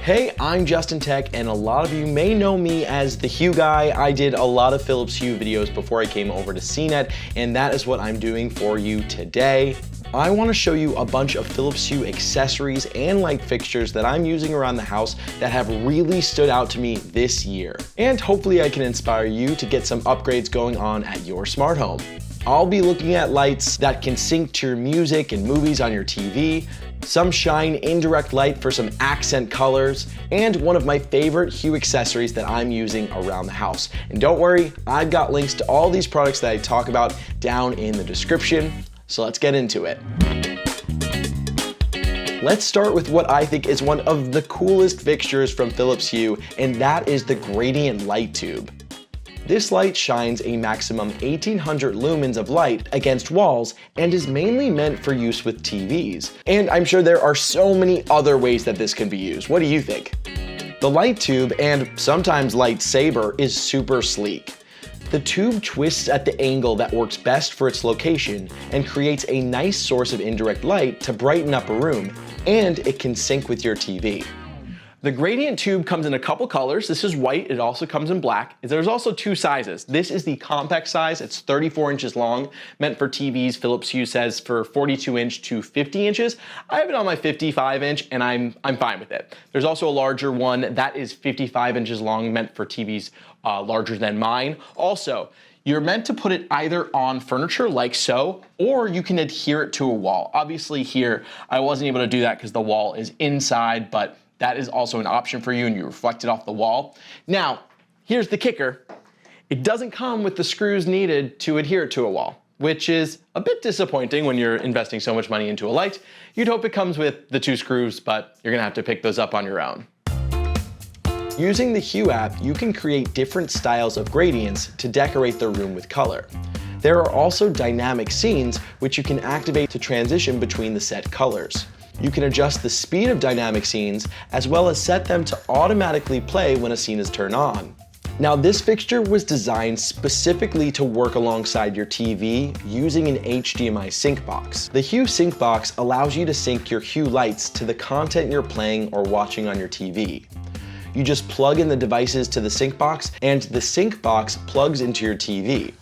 Hey, I'm Justin Tech, and a lot of you may know me as the Hue guy. I did a lot of Philips Hue videos before I came over to CNET, and that is what I'm doing for you today. I want to show you a bunch of Philips Hue accessories and light fixtures that I'm using around the house that have really stood out to me this year. And hopefully I can inspire you to get some upgrades going on at your smart home. I'll be looking at lights that can sync to your music and movies on your TV, some shine indirect light for some accent colors, and one of my favorite Hue accessories that I'm using around the house. And don't worry, I've got links to all these products that I talk about down in the description, so let's get into it. Let's start with what I think is one of the coolest fixtures from Philips Hue, and that is the gradient light tube. This light shines a maximum 1800 lumens of light against walls and is mainly meant for use with TVs. And I'm sure there are so many other ways that this can be used. What do you think? The light tube, and sometimes lightsaber, is super sleek. The tube twists at the angle that works best for its location and creates a nice source of indirect light to brighten up a room, and it can sync with your TV. The gradient tube comes in a couple colors. This is white, it also comes in black. There's also two sizes. This is the compact size, it's 34 inches long, meant for TVs. Philips Hue says for 42 inch to 50 inches. I have it on my 55 inch and I'm fine with it. There's also a larger one that is 55 inches long, meant for TVs larger than mine. Also, you're meant to put it either on furniture like so, or you can adhere it to a wall. Obviously here, I wasn't able to do that because the wall is inside, but that is also an option for you and you reflect it off the wall. Now, here's the kicker. It doesn't come with the screws needed to adhere it to a wall, which is a bit disappointing when you're investing so much money into a light. You'd hope it comes with the two screws, but you're gonna have to pick those up on your own. Using the Hue app, you can create different styles of gradients to decorate the room with color. There are also dynamic scenes, which you can activate to transition between the set colors. You can adjust the speed of dynamic scenes, as well as set them to automatically play when a scene is turned on. Now, this fixture was designed specifically to work alongside your TV using an HDMI sync box. The Hue sync box allows you to sync your Hue lights to the content you're playing or watching on your TV. You just plug in the devices to the sync box, and the sync box plugs into your TV.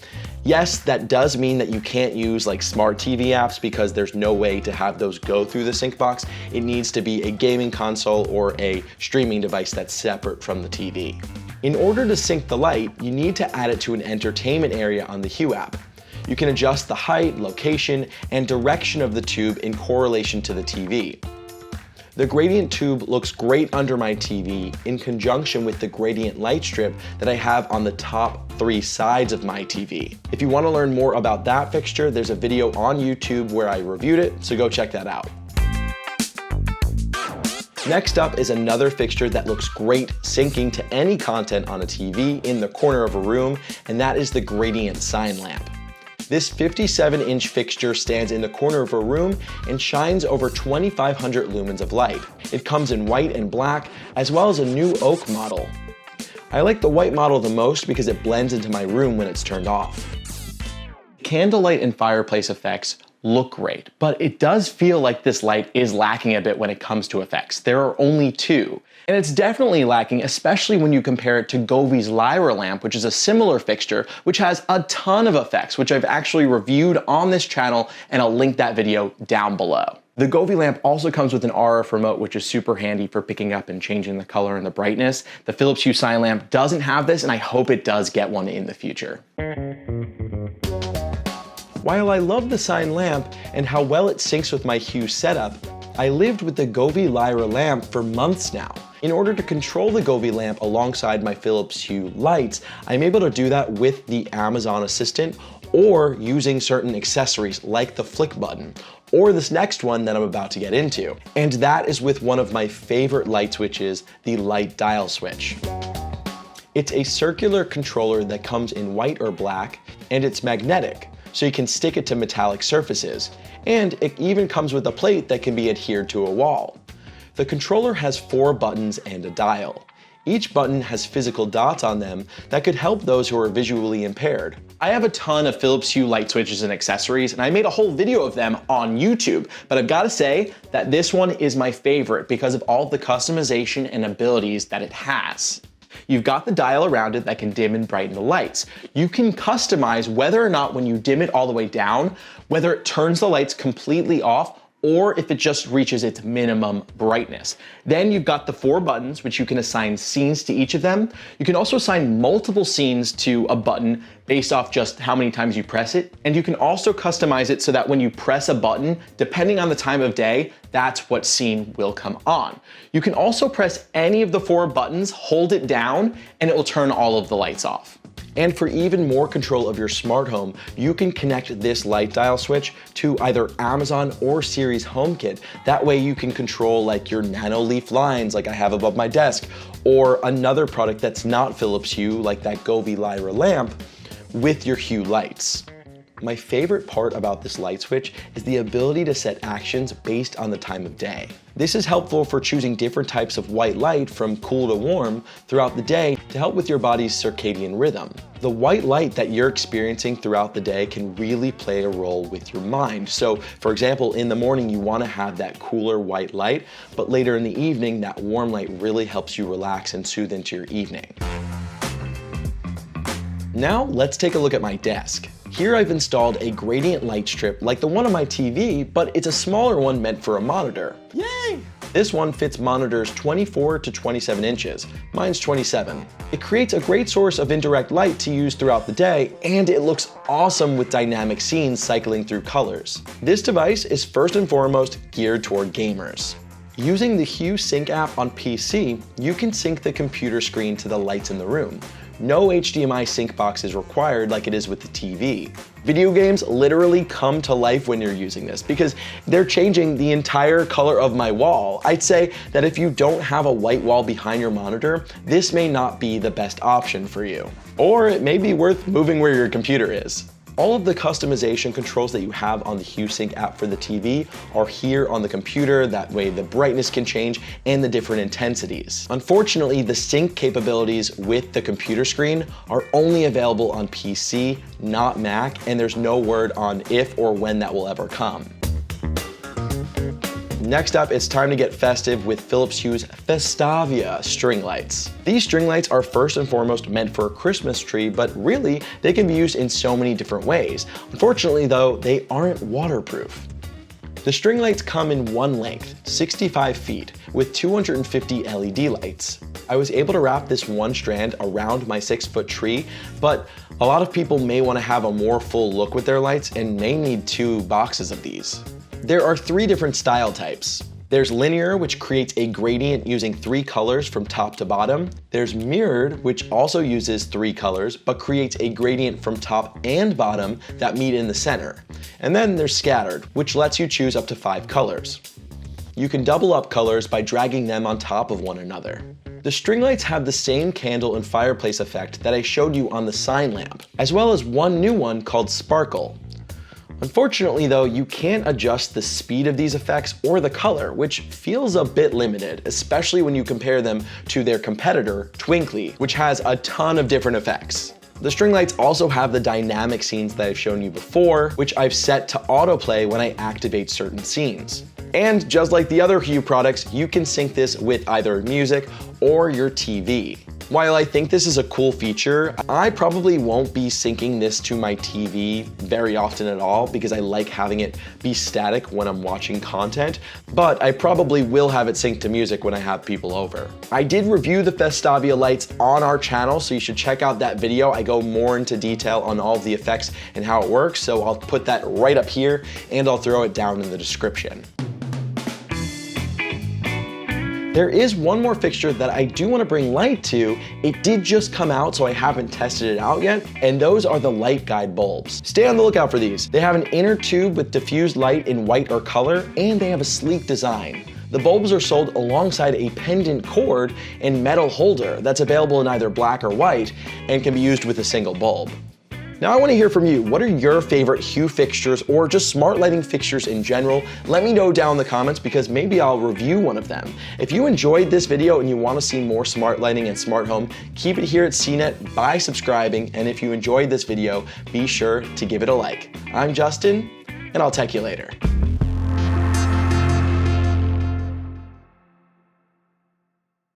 Yes, that does mean that you can't use like smart TV apps because there's no way to have those go through the sync box. It needs to be a gaming console or a streaming device that's separate from the TV. In order to sync the light, you need to add it to an entertainment area on the Hue app. You can adjust the height, location, and direction of the tube in correlation to the TV. The gradient tube looks great under my TV in conjunction with the gradient light strip that I have on the top three sides of my TV. If you want to learn more about that fixture, there's a video on YouTube where I reviewed it, so go check that out. Next up is another fixture that looks great syncing to any content on a TV in the corner of a room, and that is the gradient sign lamp. This 57-inch fixture stands in the corner of a room and shines over 2,500 lumens of light. It comes in white and black, as well as a new oak model. I like the white model the most because it blends into my room when it's turned off. Candlelight and fireplace effects look great, but it does feel like this light is lacking a bit when it comes to effects. There are only two. And it's definitely lacking, especially when you compare it to Govi's Lyra lamp, which is a similar fixture, which has a ton of effects, which I've actually reviewed on this channel, and I'll link that video down below. The Govi lamp also comes with an RF remote, which is super handy for picking up and changing the color and the brightness. The Philips Hue sign lamp doesn't have this, and I hope it does get one in the future. While I love the sign lamp and how well it syncs with my Hue setup, I lived with the Govi Lyra lamp for months now. In order to control the Govi lamp alongside my Philips Hue lights, I'm able to do that with the Amazon Assistant or using certain accessories like the flick button, or this next one that I'm about to get into. And that is with one of my favorite light switches, the light dial switch. It's a circular controller that comes in white or black, and it's magnetic, so you can stick it to metallic surfaces, and it even comes with a plate that can be adhered to a wall. The controller has 4 buttons and a dial. Each button has physical dots on them that could help those who are visually impaired. I have a ton of Philips Hue light switches and accessories, and I made a whole video of them on YouTube, but I've got to say that this one is my favorite because of all the customization and abilities that it has. You've got the dial around it that can dim and brighten the lights. You can customize whether or not when you dim it all the way down, whether it turns the lights completely off or if it just reaches its minimum brightness. Then you've got the 4 buttons, which you can assign scenes to each of them. You can also assign multiple scenes to a button based off just how many times you press it. And you can also customize it so that when you press a button, depending on the time of day, that's what scene will come on. You can also press any of the 4 buttons, hold it down, and it will turn all of the lights off. And for even more control of your smart home, you can connect this light dial switch to either Amazon or Series HomeKit. That way you can control like your nano leaf lines like I have above my desk, or another product that's not Philips Hue like that Govee Lyra lamp with your Hue lights. My favorite part about this light switch is the ability to set actions based on the time of day. This is helpful for choosing different types of white light from cool to warm throughout the day to help with your body's circadian rhythm. The white light that you're experiencing throughout the day can really play a role with your mind. So, for example, in the morning you want to have that cooler white light, but later in the evening that warm light really helps you relax and soothe into your evening. Now let's take a look at my desk. Here I've installed a gradient light strip like the one on my TV, but it's a smaller one meant for a monitor. Yay! This one fits monitors 24 to 27 inches. Mine's 27. It creates a great source of indirect light to use throughout the day, and it looks awesome with dynamic scenes cycling through colors. This device is first and foremost geared toward gamers. Using the Hue Sync app on PC, you can sync the computer screen to the lights in the room. No HDMI sync box is required like it is with the TV. Video games literally come to life when you're using this because they're changing the entire color of my wall. I'd say that if you don't have a white wall behind your monitor, this may not be the best option for you. Or it may be worth moving where your computer is. All of the customization controls that you have on the Hue Sync app for the TV are here on the computer. That way the brightness can change and the different intensities. Unfortunately, the sync capabilities with the computer screen are only available on PC, not Mac, and there's no word on if or when that will ever come. Next up, it's time to get festive with Philips Hue's Festavia string lights. These string lights are first and foremost meant for a Christmas tree, but really, they can be used in so many different ways. Unfortunately though, they aren't waterproof. The string lights come in one length, 65 feet, with 250 LED lights. I was able to wrap this one strand around my 6-foot tree, but a lot of people may want to have a more full look with their lights and may need 2 boxes of these. There are 3 different style types. There's linear, which creates a gradient using 3 colors from top to bottom. There's mirrored, which also uses 3 colors, but creates a gradient from top and bottom that meet in the center. And then there's scattered, which lets you choose up to 5 colors. You can double up colors by dragging them on top of one another. The string lights have the same candle and fireplace effect that I showed you on the sign lamp, as well as one new one called Sparkle. Unfortunately though, you can't adjust the speed of these effects or the color, which feels a bit limited, especially when you compare them to their competitor, Twinkly, which has a ton of different effects. The string lights also have the dynamic scenes that I've shown you before, which I've set to autoplay when I activate certain scenes. And just like the other Hue products, you can sync this with either music or your TV. While I think this is a cool feature, I probably won't be syncing this to my TV very often at all because I like having it be static when I'm watching content, but I probably will have it synced to music when I have people over. I did review the Festavia lights on our channel, so you should check out that video. I go more into detail on all of the effects and how it works, so I'll put that right up here and I'll throw it down in the description. There is one more fixture that I do want to bring light to. It did just come out, so I haven't tested it out yet, and those are the Lightguide bulbs. Stay on the lookout for these. They have an inner tube with diffused light in white or color, and they have a sleek design. The bulbs are sold alongside a pendant cord and metal holder that's available in either black or white and can be used with a single bulb. Now I want to hear from you. What are your favorite Hue fixtures or just smart lighting fixtures in general? Let me know down in the comments because maybe I'll review one of them. If you enjoyed this video and you want to see more smart lighting and smart home, keep it here at CNET by subscribing, and if you enjoyed this video, be sure to give it a like. I'm Justin, and I'll tech you later.